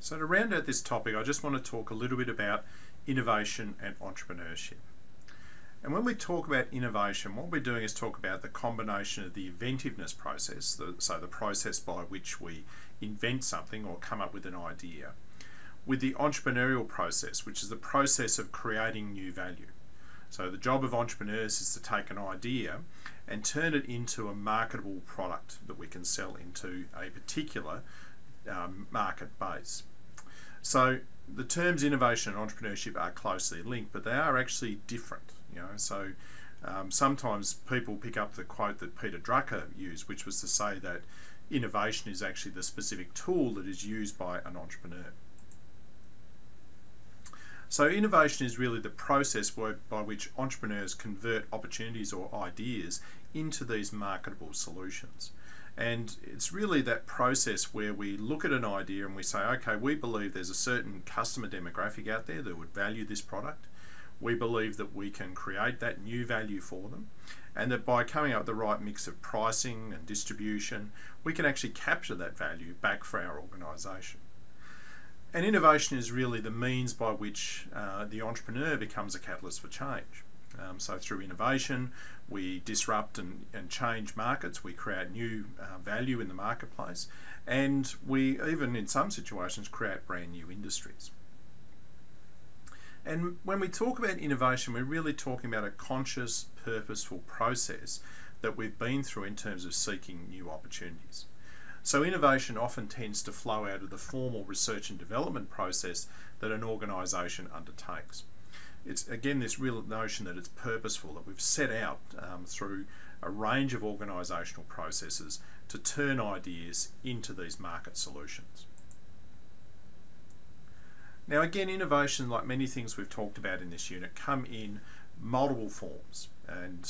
So to round out this topic, I just want to talk a little bit about innovation and entrepreneurship. And when we talk about innovation, what we're doing is talk about the combination of the inventiveness process, so the process by which we invent something or come up with an idea, with the entrepreneurial process, which is the process of creating new value. So the job of entrepreneurs is to take an idea and turn it into a marketable product that we can sell into a particular market base. So the terms innovation and entrepreneurship are closely linked, but they are actually different. So sometimes people pick up the quote that Peter Drucker used, which was to say that innovation is actually the specific tool that is used by an entrepreneur. So innovation is really the process by which entrepreneurs convert opportunities or ideas into these marketable solutions. And it's really that process where we look at an idea and we say, okay, we believe there's a certain customer demographic out there that would value this product. We believe that we can create that new value for them, and that by coming up with the right mix of pricing and distribution, we can actually capture that value back for our organisation. And innovation is really the means by which the entrepreneur becomes a catalyst for change. So through innovation, we disrupt and change markets, we create new value in the marketplace, and we even in some situations create brand new industries. And when we talk about innovation, we're really talking about a conscious, purposeful process that we've been through in terms of seeking new opportunities. So innovation often tends to flow out of the formal research and development process that an organisation undertakes. It's again this real notion that it's purposeful, that we've set out through a range of organisational processes to turn ideas into these market solutions. Now again, innovation, like many things we've talked about in this unit, come in multiple forms, and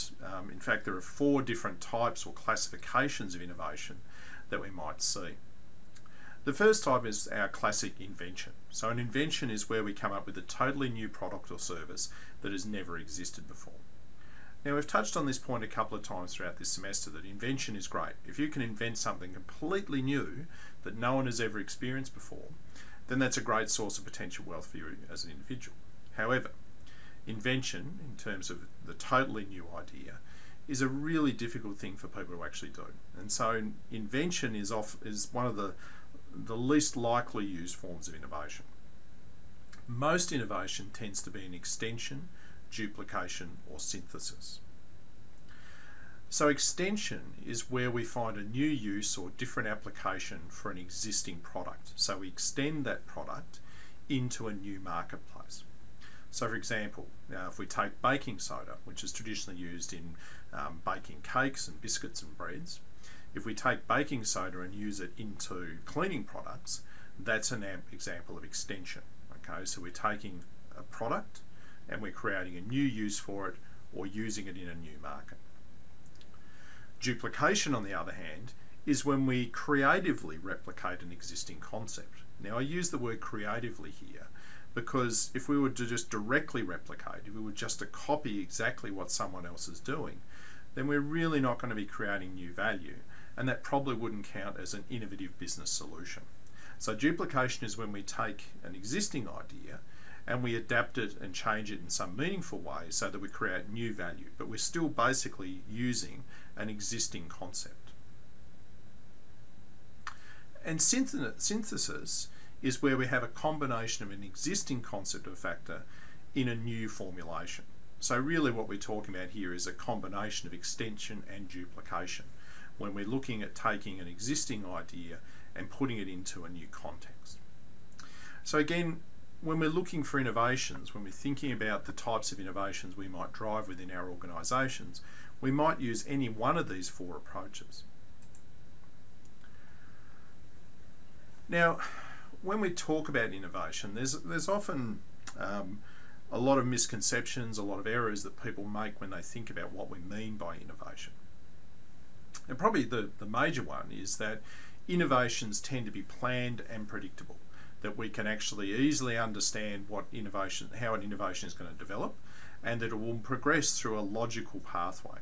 in fact there are 4 different types or classifications of innovation that we might see. The first type is our classic invention. So an invention is where we come up with a totally new product or service that has never existed before. Now we've touched on this point a couple of times throughout this semester, that invention is great. If you can invent something completely new that no one has ever experienced before, then that's a great source of potential wealth for you as an individual. However, invention, in terms of the totally new idea, is a really difficult thing for people to actually do. And so invention is one of the least likely used forms of innovation. Most innovation tends to be an extension, duplication, or synthesis. So extension is where we find a new use or different application for an existing product. So we extend that product into a new marketplace. So for example, if we take baking soda, which is traditionally used in baking cakes and biscuits and breads, if we take baking soda and use it into cleaning products, that's an example of extension. Okay, so we're taking a product and we're creating a new use for it or using it in a new market. Duplication, on the other hand, is when we creatively replicate an existing concept. Now I use the word creatively here because if we were to just directly replicate, if we were just to copy exactly what someone else is doing, then we're really not going to be creating new value, and that probably wouldn't count as an innovative business solution. So duplication is when we take an existing idea and we adapt it and change it in some meaningful way so that we create new value, but we're still basically using an existing concept. And synthesis is where we have a combination of an existing concept or factor in a new formulation. So really what we're talking about here is a combination of extension and duplication, when we're looking at taking an existing idea and putting it into a new context. So again, when we're looking for innovations, when we're thinking about the types of innovations we might drive within our organisations, we might use any one of these 4 approaches. Now, when we talk about innovation, there's often a lot of misconceptions, a lot of errors that people make when they think about what we mean by innovation. And probably the major one is that innovations tend to be planned and predictable, that we can actually easily understand how an innovation is going to develop, and that it will progress through a logical pathway.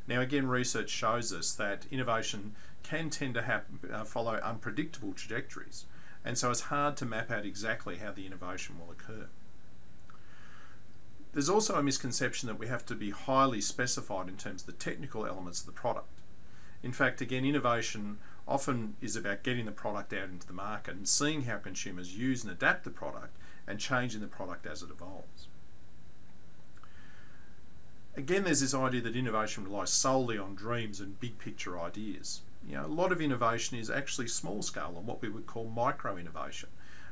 Now again, research shows us that innovation can tend to follow unpredictable trajectories, and so it's hard to map out exactly how the innovation will occur. There's also a misconception that we have to be highly specified in terms of the technical elements of the product. In fact, again, innovation often is about getting the product out into the market and seeing how consumers use and adapt the product and changing the product as it evolves. Again, there's this idea that innovation relies solely on dreams and big picture ideas. A lot of innovation is actually small scale and what we would call micro innovation,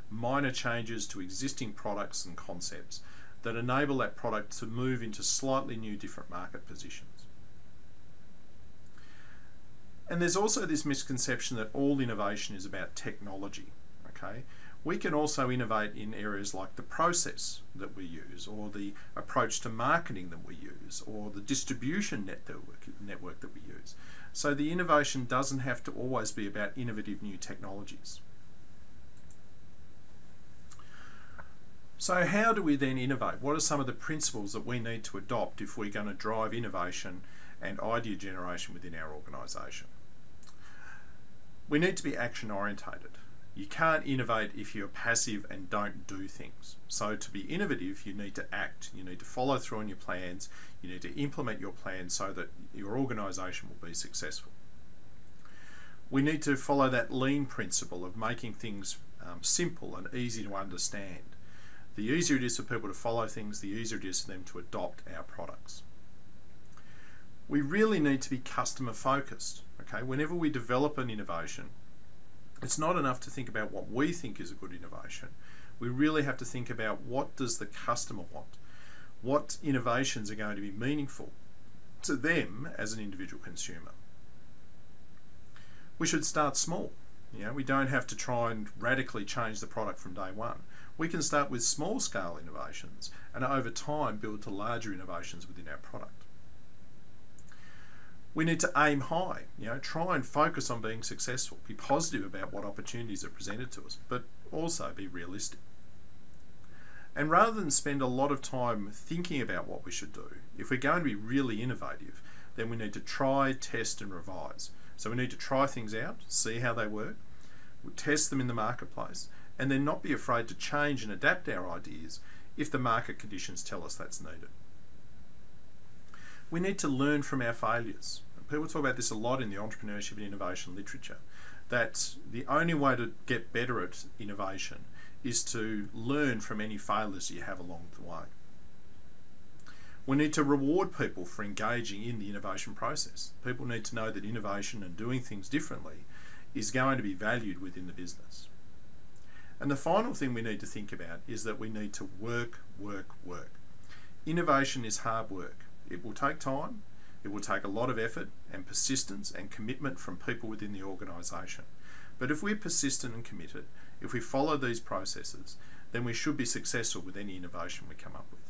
minor changes to existing products and concepts that enable that product to move into slightly new, different market positions. And there's also this misconception that all innovation is about technology. Okay, we can also innovate in areas like the process that we use, or the approach to marketing that we use, or the distribution network that we use. So the innovation doesn't have to always be about innovative new technologies. So how do we then innovate? What are some of the principles that we need to adopt if we're going to drive innovation and idea generation within our organisation? We need to be action orientated. You can't innovate if you're passive and don't do things. So to be innovative, you need to act, you need to follow through on your plans, you need to implement your plans so that your organisation will be successful. We need to follow that lean principle of making things simple and easy to understand. The easier it is for people to follow things, the easier it is for them to adopt our products. We really need to be customer focused. Okay, whenever we develop an innovation, it's not enough to think about what we think is a good innovation. We really have to think about what does the customer want? What innovations are going to be meaningful to them as an individual consumer? We should start small. We don't have to try and radically change the product from day one. We can start with small scale innovations and over time build to larger innovations within our product. We need to aim high, try and focus on being successful, be positive about what opportunities are presented to us, but also be realistic. And rather than spend a lot of time thinking about what we should do, if we're going to be really innovative, then we need to try, test and revise. So we need to try things out, see how they work, we'll test them in the marketplace, and then not be afraid to change and adapt our ideas if the market conditions tell us that's needed. We need to learn from our failures. People talk about this a lot in the entrepreneurship and innovation literature, that the only way to get better at innovation is to learn from any failures you have along the way. We need to reward people for engaging in the innovation process. People need to know that innovation and doing things differently is going to be valued within the business. And the final thing we need to think about is that we need to work. Innovation is hard work. It will take time, it will take a lot of effort and persistence and commitment from people within the organisation. But if we're persistent and committed, if we follow these processes, then we should be successful with any innovation we come up with.